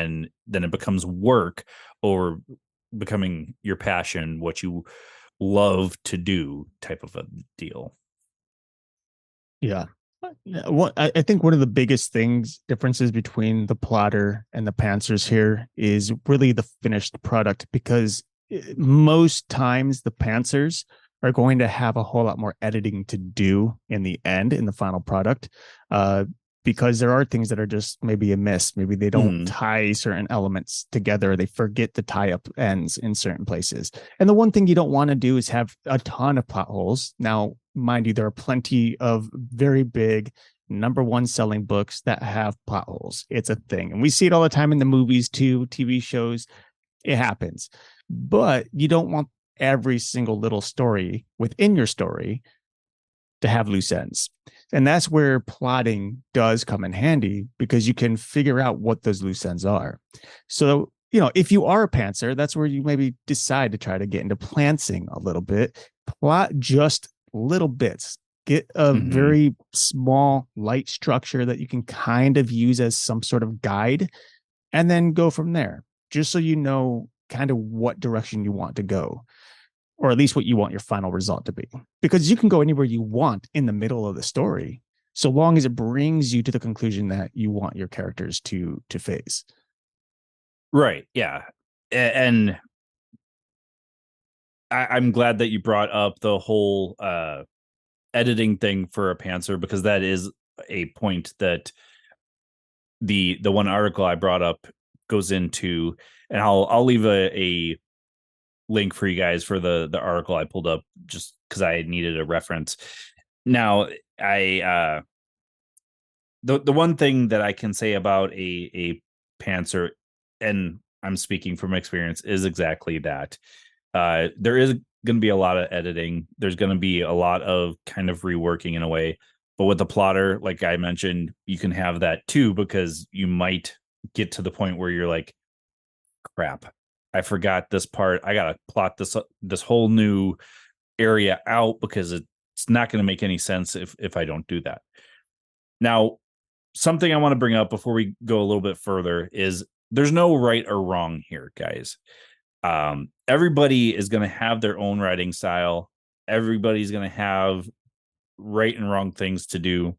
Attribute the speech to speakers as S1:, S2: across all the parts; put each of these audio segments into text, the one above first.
S1: and then it becomes work or becoming your passion, what you love to do type of a deal.
S2: Yeah. What I think one of the biggest differences between the plotter and the pantsers here is really the finished product, because most times the pantsers are going to have a whole lot more editing to do in the end, in the final product, uh, because there are things that are just maybe amiss. Maybe they don't
S1: Mm-hmm.
S2: tie certain elements together. They forget to tie up ends in certain places. And the one thing you don't want to do is have a ton of plot holes. Now, mind you, there are plenty of very big number one selling books that have plot holes. It's a thing. And we see it all the time in the movies too, TV shows. It happens. But you don't want every single little story within your story to have loose ends. And that's where plotting does come in handy, because you can figure out what those loose ends are. So, if you are a pantser, that's where you maybe decide to try to get into plantsing a little bit. Plot just little bits. Get a
S1: Mm-hmm.
S2: very small, light structure that you can kind of use as some sort of guide, and then go from there, just so you know kind of what direction you want to go, or at least what you want your final result to be. Because you can go anywhere you want in the middle of the story, so long as it brings you to the conclusion that you want your characters to face.
S1: Right. Yeah. And I'm glad that you brought up the whole editing thing for a pantser, because that is a point that the one article I brought up goes into, and I'll leave a link for you guys for the article I pulled up just because I needed a reference. Now, I the one thing that I can say about a pantser, and I'm speaking from experience, is exactly that. There is going to be a lot of editing. There's going to be a lot of kind of reworking in a way. But with the plotter, like I mentioned, you can have that too, because you might get to the point where you're like, crap, I forgot this part. I got to plot this whole new area out, because it's not going to make any sense if I don't do that. Now, something I want to bring up before we go a little bit further is there's no right or wrong here, guys. Everybody is going to have their own writing style. Everybody's going to have right and wrong things to do.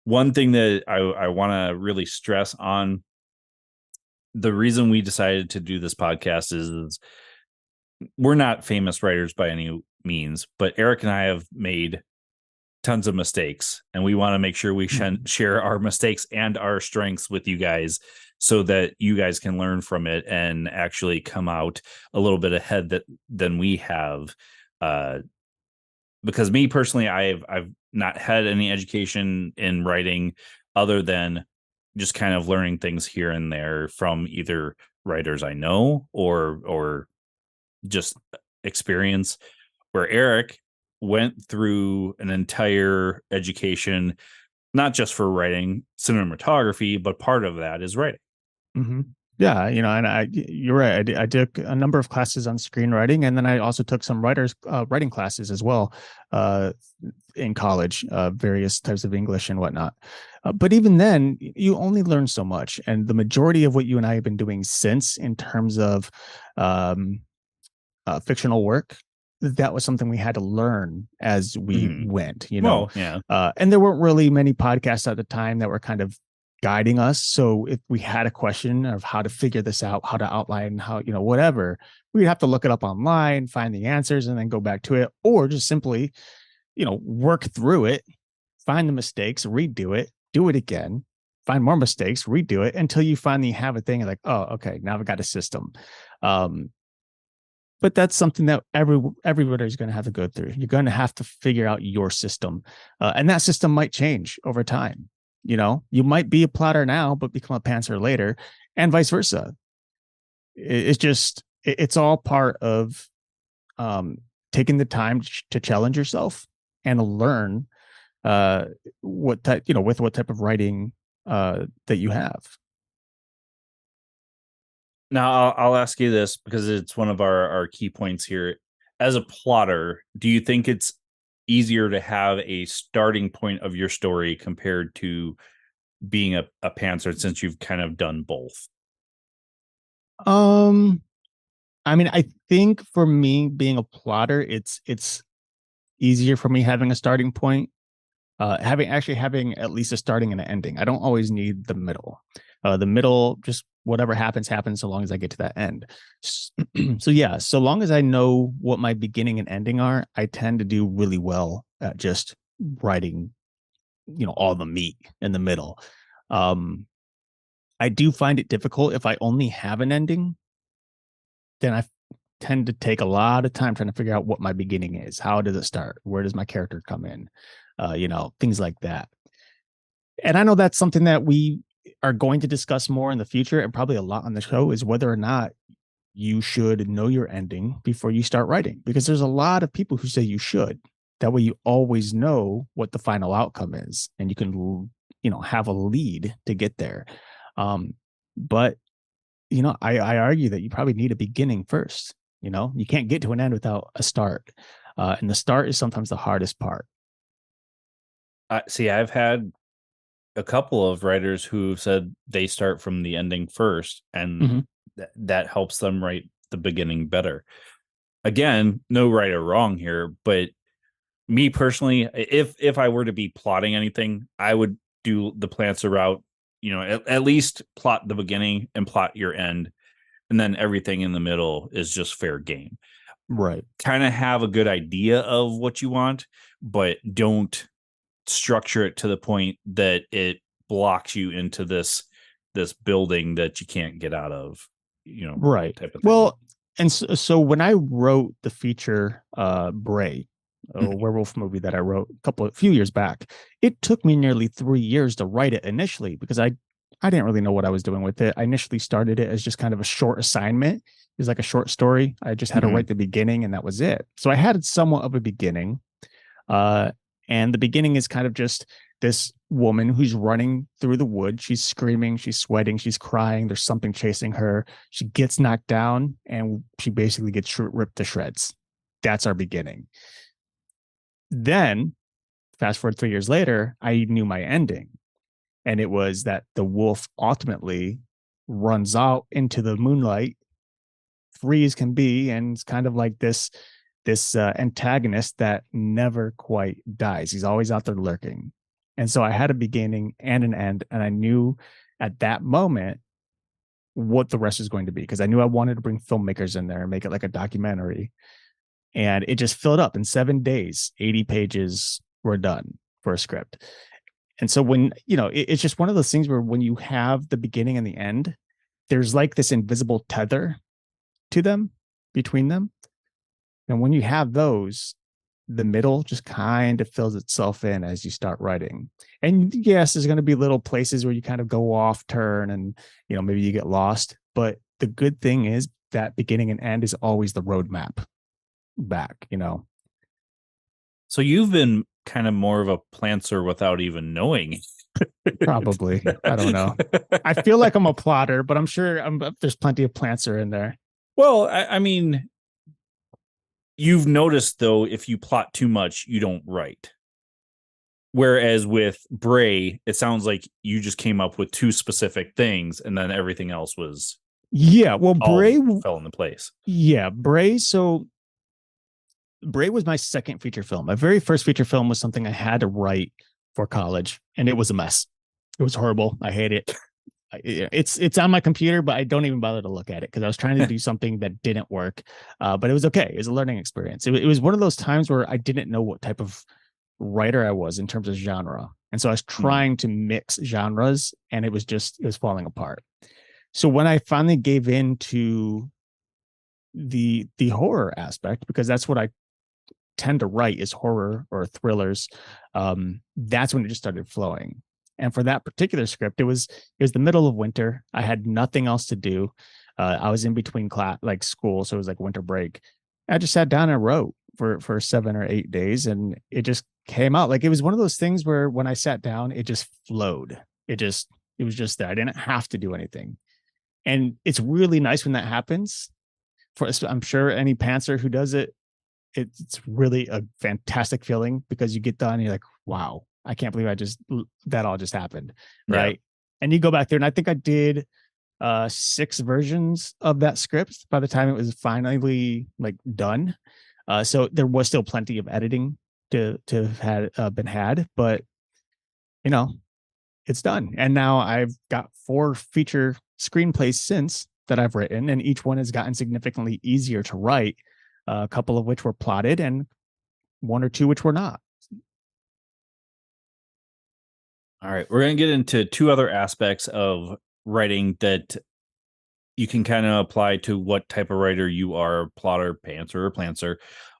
S1: One thing that I want to really stress on, the reason we decided to do this podcast is we're not famous writers by any means, but Eric and I have made tons of mistakes, and we want to make sure we share our mistakes and our strengths with you guys, so that you guys can learn from it and actually come out a little bit ahead than we have. Because me personally, I've not had any education in writing other than just kind of learning things here and there from either writers I know or just experience, where Eric went through an entire education, not just for writing cinematography, but part of that is writing.
S2: Mm-hmm. Yeah, you're right. I took a number of classes on screenwriting, and then I also took some writing classes as well, uh, in college, various types of English and whatnot. But even then, you only learn so much, and the majority of what you and I have been doing since, in terms of um, fictional work, that was something we had to learn as we
S1: Mm-hmm.
S2: went.
S1: Well, yeah.
S2: And there weren't really many podcasts at the time that were kind of guiding us. So if we had a question of how to figure this out, how to outline, how, whatever, we'd have to look it up online, find the answers, and then go back to it, or just simply, work through it, find the mistakes, redo it, do it again, find more mistakes, redo it until you finally have a thing like, oh, okay, now I've got a system. Um, but that's something that everybody's going to have to go through. You're going to have to figure out your system, and that system might change over time. You might be a plotter now, but become a pantser later, and vice versa. It's just it's all part of um, taking the time to challenge yourself and learn uh, what type, with what type of writing that you have.
S1: Now I'll ask you this, because it's one of our key points here. As a plotter, do you think it's easier to have a starting point of your story compared to being a pantser, since you've kind of done both?
S2: Um, I mean, I think for me being a plotter, it's easier for me having a starting point. Having at least a starting and an ending. I don't always need the middle. The middle, just whatever happens, happens so long as I get to that end. So yeah, so long as I know what my beginning and ending are, I tend to do really well at just writing, all the meat in the middle. Um, I do find it difficult if I only have an ending, then I tend to take a lot of time trying to figure out what my beginning is. How does it start? Where does my character come in? Things like that. And I know that's something that we are going to discuss more in the future and probably a lot on the show is whether or not you should know your ending before you start writing, because there's a lot of people who say you should. That way you always know what the final outcome is and you can, have a lead to get there. But I argue that you probably need a beginning first. You can't get to an end without a start. And the start is sometimes the hardest part.
S1: See, I've had a couple of writers who said they start from the ending first, and
S2: Mm-hmm.
S1: that helps them write the beginning better. Again, no right or wrong here, but me personally, if I were to be plotting anything, I would do the Plancer route. At least plot the beginning and plot your end, and then everything in the middle is just fair game.
S2: Right.
S1: Kind of have a good idea of what you want, but don't structure it to the point that it blocks you into this building that you can't get out of,
S2: Right.
S1: type of thing.
S2: Well, and so when I wrote the feature Bray, a
S1: Mhm.
S2: werewolf movie that I wrote a few years back, it took me nearly 3 years to write it initially because I didn't really know what I was doing with it. I initially started it as just kind of a short assignment. It was like a short story. I just had to
S1: Mhm.
S2: write the beginning and that was it. So I had somewhat of a beginning. Uh, and the beginning is kind of just this woman who's running through the wood. She's screaming, she's sweating, she's crying. There's something chasing her. She gets knocked down and she basically gets ripped to shreds. That's our beginning. Then, fast forward 3 years later, I knew my ending. And it was that the wolf ultimately runs out into the moonlight, free as can be, and it's kind of like this antagonist that never quite dies. He's always out there lurking. And so I had a beginning and an end, and I knew at that moment what the rest is going to be because I knew I wanted to bring filmmakers in there and make it like a documentary. And it just filled up in 7 days. 80 pages were done for a script. And so when, it's just one of those things where when you have the beginning and the end, there's like this invisible tether to them, between them. And when you have those, the middle just kind of fills itself in as you start writing. And yes, there's going to be little places where you kind of go off turn and, maybe you get lost. But the good thing is that beginning and end is always the roadmap back.
S1: So you've been kind of more of a planter without even knowing it.
S2: Probably. I don't know. I feel like I'm a plotter, but I'm sure there's plenty of planter in there.
S1: Well, I mean, you've noticed though, if you plot too much, you don't write. Whereas with Bray, it sounds like you just came up with two specific things, and then everything else was
S2: Yeah. Well,
S1: all fell into place.
S2: Yeah, Bray. So Bray was my second feature film. My very first feature film was something I had to write for college, and it was a mess. It was horrible. I hate it. It's on my computer, but I don't even bother to look at it because I was trying to do something that didn't work. But it was okay. It was a learning experience. It was one of those times where I didn't know what type of writer I was in terms of genre, and so I was
S1: Mhm.
S2: trying to mix genres, and it was falling apart. So when I finally gave in to the horror aspect, because that's what I tend to write is horror or thrillers, that's when it just started flowing. And for that particular script, it was the middle of winter. I had nothing else to do. I was in between class, like school, so it was like winter break. I just sat down and wrote for 7 or 8 days, and it just came out. Like it was one of those things where when I sat down, it just flowed. It was just there. I didn't have to do anything, and it's really nice when that happens. I'm sure any pantser who does it, it's really a fantastic feeling because you get done and you're like, wow, I can't believe that all just happened.
S1: Yeah.
S2: Right. And you go back there, and I think I did six versions of that script by the time it was finally like done. So there was still plenty of editing to have had been had, but you know, it's done. And now I've got four feature screenplays since that I've written, and each one has gotten significantly easier to write. A couple of which were plotted, and one or two which were not.
S1: All right, we're going to get into two other aspects of writing that you can kind of apply to what type of writer you are, plotter, pantser, or plantser.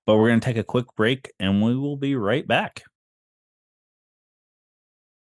S1: But we're going to take a quick break and we will be right back.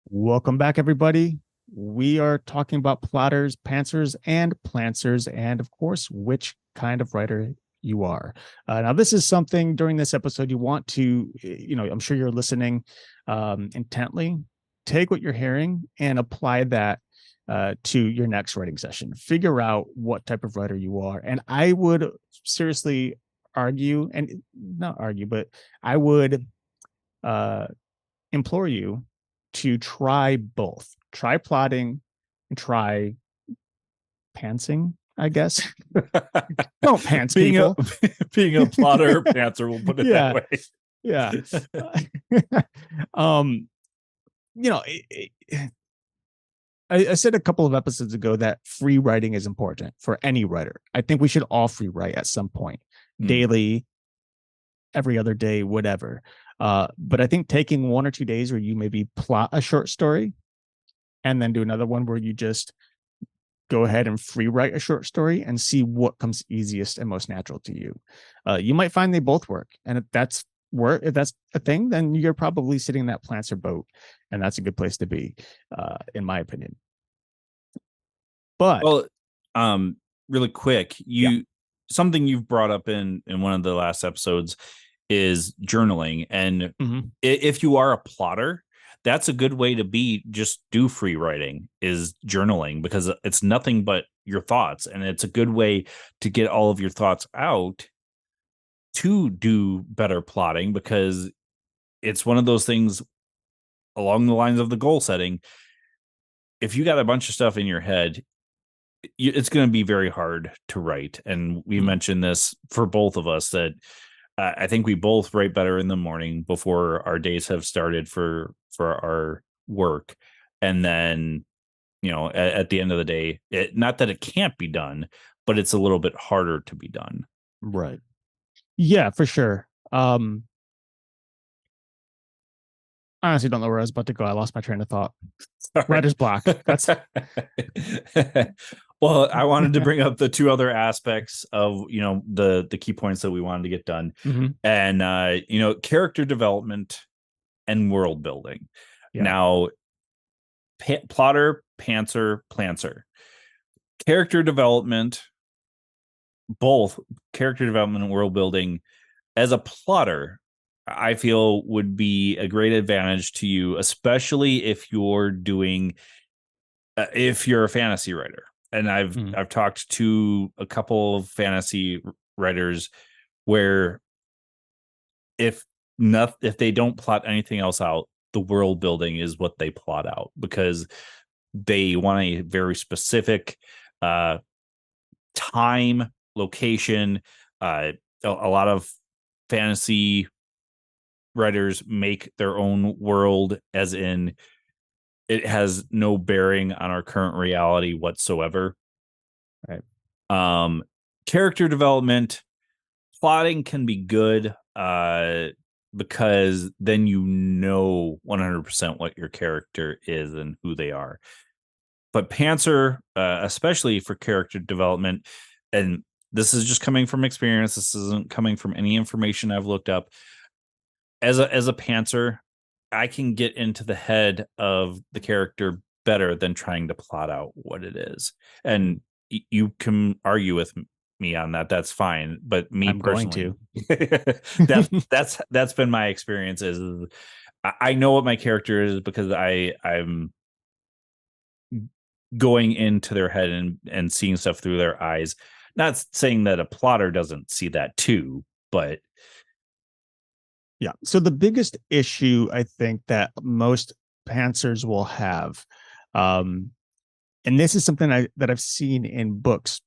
S2: Welcome back, everybody. We are talking about plotters, pantsers, and plantsers, and of course, which kind of writer you are. Now, this is something during this episode you want to, I'm sure you're listening intently. Take what you're hearing and apply that to your next writing session. Figure out what type of writer you are. And I would seriously argue, and not argue, but I would implore you to try both. Try plotting and try pantsing, I guess. Don't pants
S1: being
S2: people.
S1: Being a plotter or pantser, we'll put it that way.
S2: Yeah. I said a couple of episodes ago that free writing is important for any writer. I think we should all free write at some point, daily, every other day, whatever. But I think taking 1 or 2 days where you maybe plot a short story and then do another one where you just go ahead and free write a short story and see what comes easiest and most natural to you. You might find they both work. And if that's a thing, then you're probably sitting in that plantser boat. And that's a good place to be, in my opinion. But
S1: really quick, something you've brought up in one of the last episodes is journaling. And if you are a plotter, that's a good way to be. Just do free writing is journaling, because it's nothing but your thoughts. And it's a good way to get all of your thoughts out to do better plotting, because it's one of those things along the lines of the goal setting. If you got a bunch of stuff in your head, it's going to be very hard to write. And we mentioned this for both of us, that I think we both write better in the morning before our days have started for our work. And then, at the end of the day, not that it can't be done, but it's a little bit harder to be done.
S2: Right. Yeah, for sure. I honestly don't know where I was about to go. I lost my train of thought. Sorry. Writer's block. That's
S1: well, I wanted to bring up the two other aspects of, the key points that we wanted to get done. And, character development and world building. Yeah. Now, plotter, pantser, plantser. Character development, both character development and world building, as a plotter, I feel would be a great advantage to you, especially if you're doing, if you're a fantasy writer. And I've talked to a couple of fantasy writers where if they don't plot anything else out, the world building is what they plot out, because they want a very specific time, location. A lot of fantasy writers make their own world, as in it has no bearing on our current reality whatsoever. Right. Character development, plotting can be good, because then 100% what your character is and who they are. But pantser, especially for character development, and this is just coming from experience, this isn't coming from any information I've looked up. As a pantser, I can get into the head of the character better than trying to plot out what it is. And you can argue with me on that. That's fine. But me
S2: I'm
S1: personally,
S2: going to.
S1: that's been my experience. Is I know what my character is because I'm going into their head and seeing stuff through their eyes. Not saying that a plotter doesn't see that too, but
S2: yeah. So the biggest issue I think that most pantsers will have, And this is something that I've seen in books